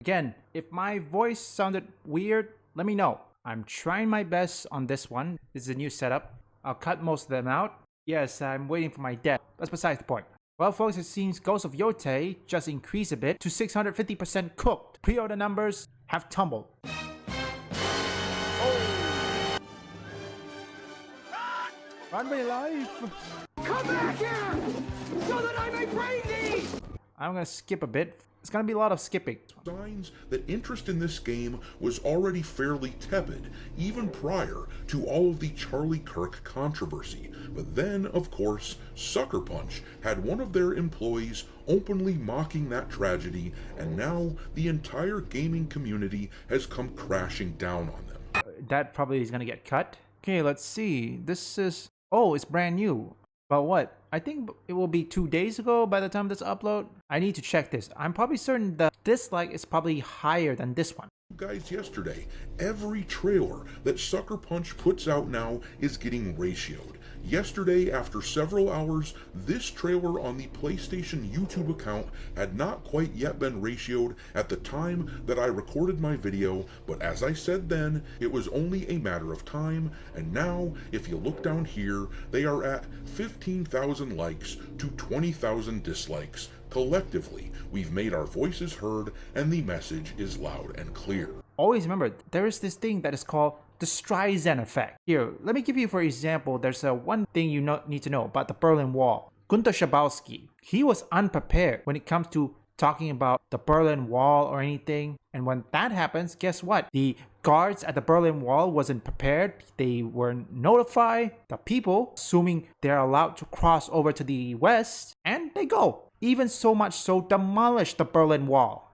Again, if my voice sounded weird, let me know. I'm trying my best on this one. This is a new setup. I'll cut most of them out. Yes, I'm waiting for my death. That's besides the point. Well, folks, it seems Ghost of YoTei just increased a bit to 650% cooked. Pre-order numbers have tumbled. Oh. Run for your life! Come back here, so that I may bring thee! I'm gonna skip a bit. It's gonna be a lot of skipping. Signs that interest in this game was already fairly tepid, even prior to all of the Charlie Kirk controversy. But then, of course, Sucker Punch had one of their employees openly mocking that tragedy, and now the entire gaming community has come crashing down on them. That probably is gonna get cut. Okay, let's see. This is... Oh, it's brand new. But what? I think it will be 2 days ago by the time this upload. I need to check this. I'm probably certain the dislike is probably higher than this one. Guys, yesterday, every trailer that Sucker Punch puts out now is getting ratioed. Yesterday, after several hours, this trailer on the PlayStation YouTube account had not quite yet been ratioed at the time that I recorded my video, but as I said then, it was only a matter of time, and now, if you look down here, they are at 15,000 likes to 20,000 dislikes. Collectively, we've made our voices heard, and the message is loud and clear. Always remember, there is this thing that is called the Streisand effect. Here, let me give you for example, there's one thing you need to know about the Berlin Wall. Gunter Schabowski, he was unprepared when it comes to talking about the Berlin Wall or anything. And when that happens, guess what? The guards at the Berlin Wall wasn't prepared. They weren't notified. The people, assuming they're allowed to cross over to the west, and they go. Even so much so, demolish the Berlin Wall.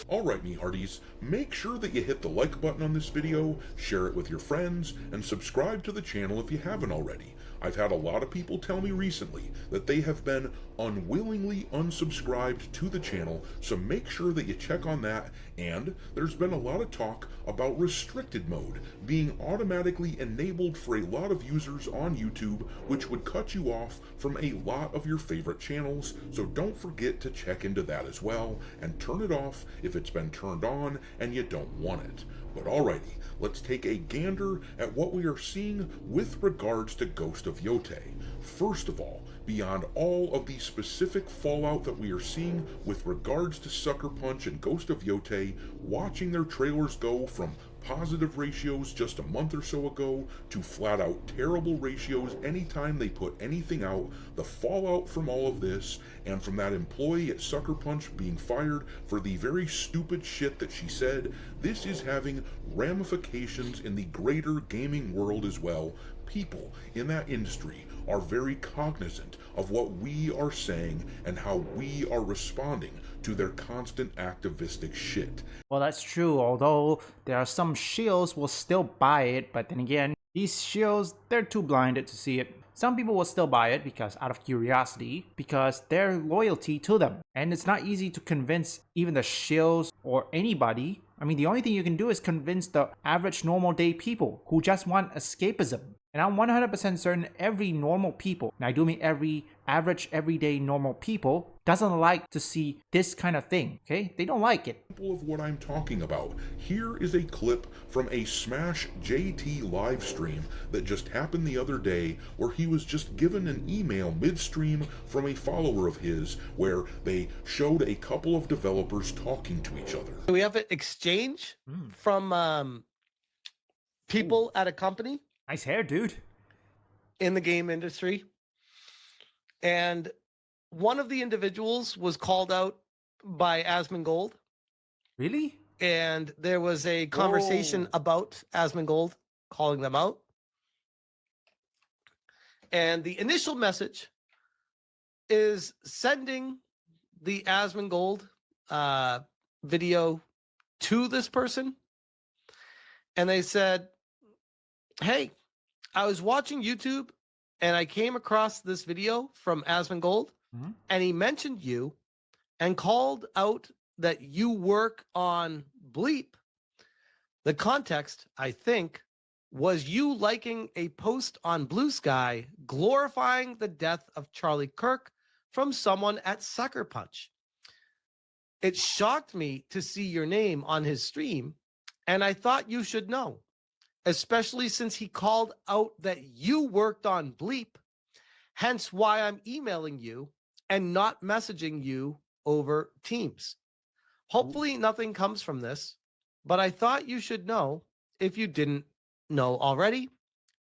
Alright, me hearties, make sure that you hit the like button on this video, share it with your friends, and subscribe to the channel if you haven't already. I've had a lot of people tell me recently that they have been unwillingly unsubscribed to the channel, so make sure that you check on that. And there's been a lot of talk about restricted mode being automatically enabled for a lot of users on YouTube, which would cut you off from a lot of your favorite channels, so don't forget to check into that as well, and turn it off if it's been turned on and you don't want it. But alrighty, let's take a gander at what we are seeing with regards to Ghost of YoTei. First of all, beyond all of the specific fallout that we are seeing with regards to Sucker Punch and Ghost of YoTei, watching their trailers go from positive ratios just a month or so ago to flat out terrible ratios anytime they put anything out, the fallout from all of this, and from that employee at Sucker Punch being fired for the very stupid shit that she said, this is having ramifications in the greater gaming world as well. People in that industry are very cognizant of what we are saying and how we are responding to their constant activistic shit. Well, that's true, although there are some shills will still buy it, but then again, these shills, they're too blinded to see it. Some people will still buy it because out of curiosity, because their loyalty to them. And it's not easy to convince even the shills or anybody. I mean, the only thing you can do is convince the average normal day people who just want escapism. And I'm 100% certain every normal people, and I do mean every average, everyday normal people, doesn't like to see this kind of thing, okay? They don't like it. Of what I'm talking about. Here is a clip from a Smash JT live stream that just happened the other day, where he was just given an email midstream from a follower of his, where they showed a couple of developers talking to each other. We have an exchange from people at a company. Nice hair, dude. In the game industry. And one of the individuals was called out by Asmongold. Really? And there was a conversation about Asmongold calling them out. And the initial message is sending the Asmongold video to this person. And they said, hey, I was watching YouTube and I came across this video from Asmongold, and he mentioned you and called out that you work on Bleep. The context, I think, was you liking a post on Blue Sky glorifying the death of Charlie Kirk from someone at Sucker Punch. It shocked me to see your name on his stream, and I thought you should know, especially since he called out that you worked on Bleep, hence why I'm emailing you and not messaging you over Teams. Hopefully nothing comes from this, but I thought you should know if you didn't know already.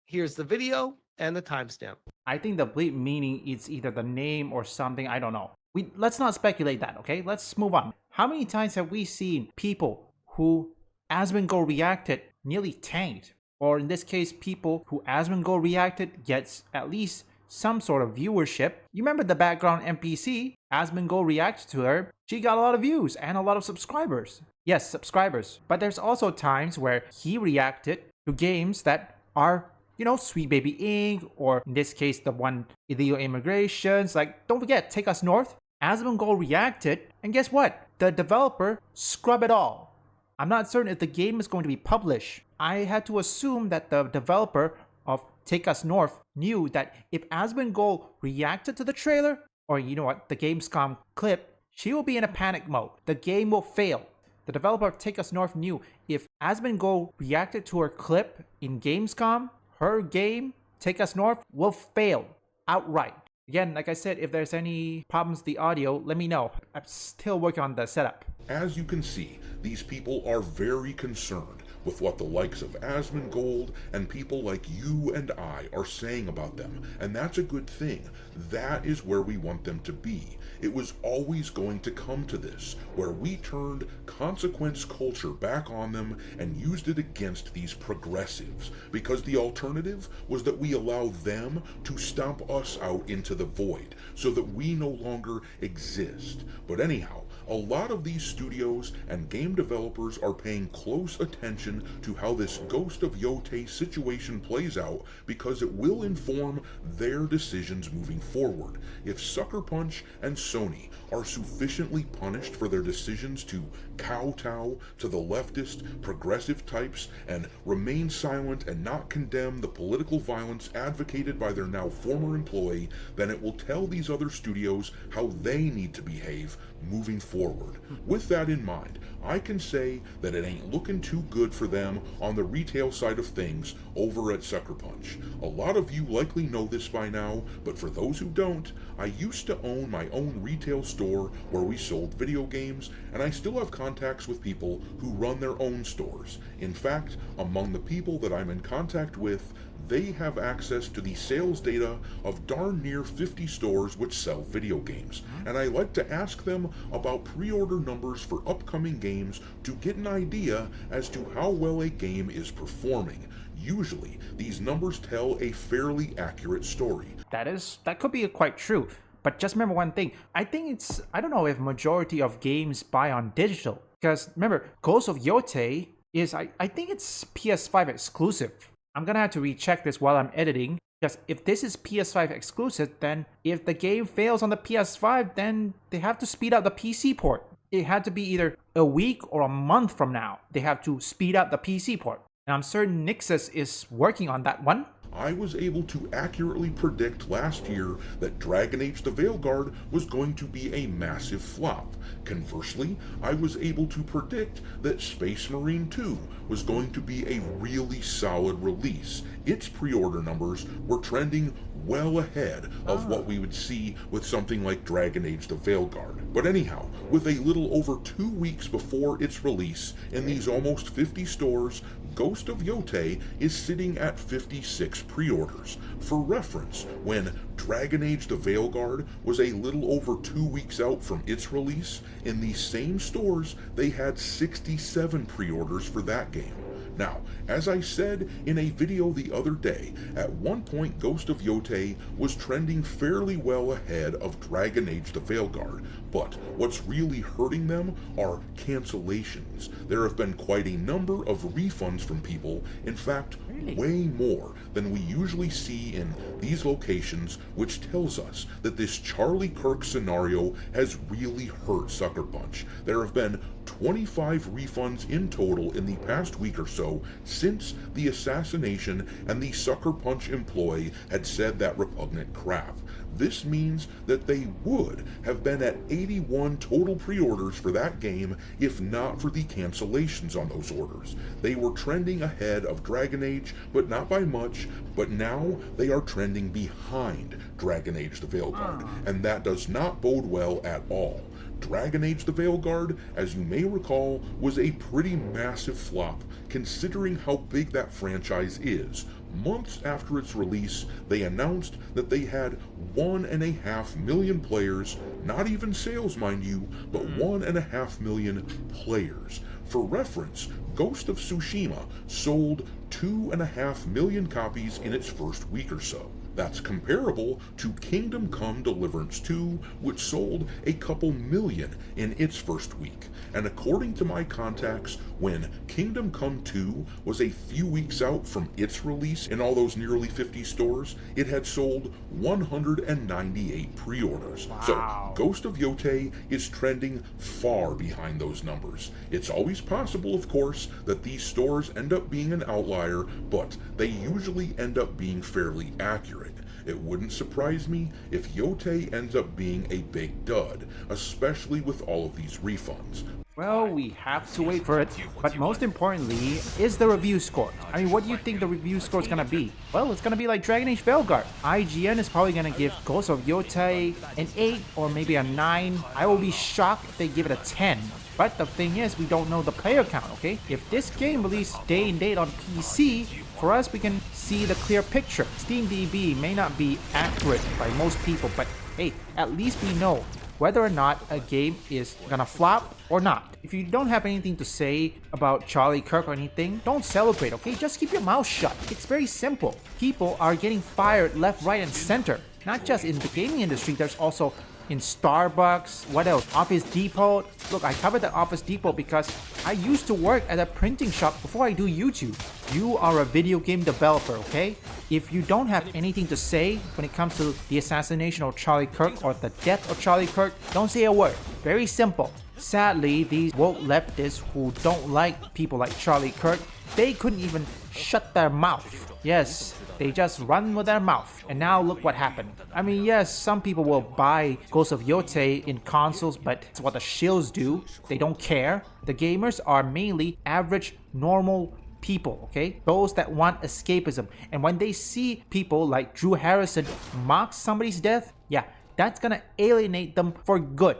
Here's the video and the timestamp. I think the bleep meaning is either the name or something, I don't know. Let's not speculate that, okay? Let's move on. How many times have we seen people who Asmongold reacted nearly tanked? Or in this case, people who Asmongold reacted gets at least some sort of viewership. You remember the background NPC? Asmongold reacted to her. She got a lot of views and a lot of subscribers. Yes, subscribers. But there's also times where he reacted to games that are, you know, Sweet Baby Inc. or in this case, the one illegal immigrations. Like, don't forget, Take Us North. Asmongold reacted, and guess what? The developer scrubbed it all. I'm not certain if the game is going to be published. I had to assume that the developer of Take Us North knew that if Asmongold reacted to the trailer, or you know what, the Gamescom clip, she will be in a panic mode. The game will fail. The developer of Take Us North knew if Asmongold reacted to her clip in Gamescom, her game, Take Us North, will fail outright. Again, like I said, if there's any problems with the audio, let me know. I'm still working on the setup. As you can see, these people are very concerned with what the likes of Asmongold and people like you and I are saying about them, and that's a good thing. That is where we want them to be. It was always going to come to this, where we turned consequence culture back on them and used it against these progressives, because the alternative was that we allow them to stomp us out into the void, so that we no longer exist. But anyhow, a lot of these studios and game developers are paying close attention to how this Ghost of YoTei situation plays out, because it will inform their decisions moving forward. If Sucker Punch and Sony are sufficiently punished for their decisions to kowtow to the leftist, progressive types and remain silent and not condemn the political violence advocated by their now former employee, then it will tell these other studios how they need to behave moving forward. With that in mind, I can say that it ain't looking too good for them on the retail side of things over at Sucker Punch. A lot of you likely know this by now, but for those who don't, I used to own my own retail store where we sold video games, and I still have contacts with people who run their own stores. In fact, among the people that I'm in contact with, they have access to the sales data of darn near 50 stores which sell video games, and I like to ask them about pre-order numbers for upcoming games to get an idea as to how well a game is performing. Usually, these numbers tell a fairly accurate story. That could be quite true. But just remember one thing. I don't know if majority of games buy on digital. Because remember, Ghost of YoTei is, I think it's PS5 exclusive. I'm gonna have to recheck this while I'm editing. Because if this is PS5 exclusive, then if the game fails on the PS5, then they have to speed up the PC port. It had to be either a week or a month from now. They have to speed up the PC port. And I'm certain Nixus is working on that one. I was able to accurately predict last year that Dragon Age the Veilguard was going to be a massive flop. Conversely, I was able to predict that Space Marine 2 was going to be a really solid release. Its pre-order numbers were trending well ahead of what we would see with something like Dragon Age the Veilguard. But anyhow, with a little over 2 weeks before its release, in these almost 50 stores, Ghost of YoTei is sitting at 56 pre-orders. For reference, when Dragon Age the Veilguard was a little over 2 weeks out from its release, in these same stores they had 67 pre-orders for that game. Now, as I said in a video the other day, at one point Ghost of YoTei was trending fairly well ahead of Dragon Age the Veilguard, but what's really hurting them are cancellations. There have been quite a number of refunds from people, in fact, way more than we usually see in these locations, which tells us that this Charlie Kirk scenario has really hurt Sucker Punch. There have been 25 refunds in total in the past week or so since the assassination and the Sucker Punch employee had said that repugnant crap. This means that they would have been at 81 total pre-orders for that game if not for the cancellations on those orders. They were trending ahead of Dragon Age, but not by much, but now they are trending behind Dragon Age the Veilguard, and that does not bode well at all. Dragon Age the Veilguard, as you may recall, was a pretty massive flop considering how big that franchise is. Months after its release, they announced that they had 1.5 million players, not even sales mind you, but 1.5 million players. For reference, Ghost of Tsushima sold 2.5 million copies in its first week or so. That's comparable to Kingdom Come Deliverance 2, which sold a couple million in its first week. And according to my contacts, when Kingdom Come 2 was a few weeks out from its release in all those nearly 50 stores, it had sold 198 pre-orders. Wow. So Ghost of YoTei is trending far behind those numbers. It's always possible, of course, that these stores end up being an outlier, but they usually end up being fairly accurate. It wouldn't surprise me if YoTei ends up being a big dud, especially with all of these refunds. Well, we have to wait for it, but most importantly is the review score. I mean, what do you think the review score is gonna be? Well, it's gonna be like Dragon Age Veilguard. IGN is probably gonna give Ghost of YoTei an 8 or maybe a 9. I will be shocked if they give it a 10. But the thing is, we don't know the player count, okay? If this game released day and date on PC, for us, we can see the clear picture. SteamDB may not be accurate by most people, but hey, at least we know whether or not a game is gonna flop or not. If you don't have anything to say about Charlie Kirk or anything, don't celebrate, okay? Just keep your mouth shut. It's very simple. People are getting fired left, right, and center. Not just in the gaming industry, there's also in Starbucks, what else? Office Depot. Look, I covered the Office Depot because I used to work at a printing shop before I do YouTube. You are a video game developer, okay? If you don't have anything to say when it comes to the assassination of Charlie Kirk or the death of Charlie Kirk, don't say a word. Very simple. Sadly, these woke leftists who don't like people like Charlie Kirk, they couldn't even shut their mouth. Yes, they just run with their mouth. And now look what happened. I mean, yes, some people will buy Ghost of YoTei in consoles, but it's what the shills do. They don't care. The gamers are mainly average, normal people, okay? Those that want escapism. And when they see people like Drew Harrison mock somebody's death, yeah, that's gonna alienate them for good.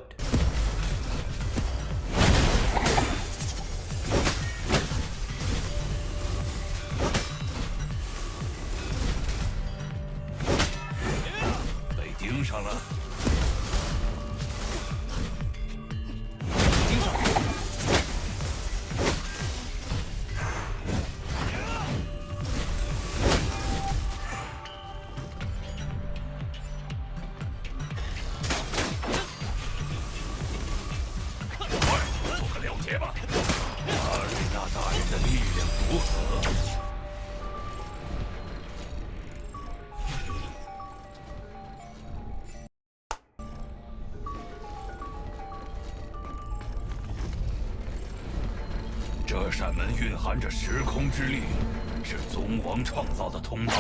这扇门蕴含着时空之力，是宗王创造的通道。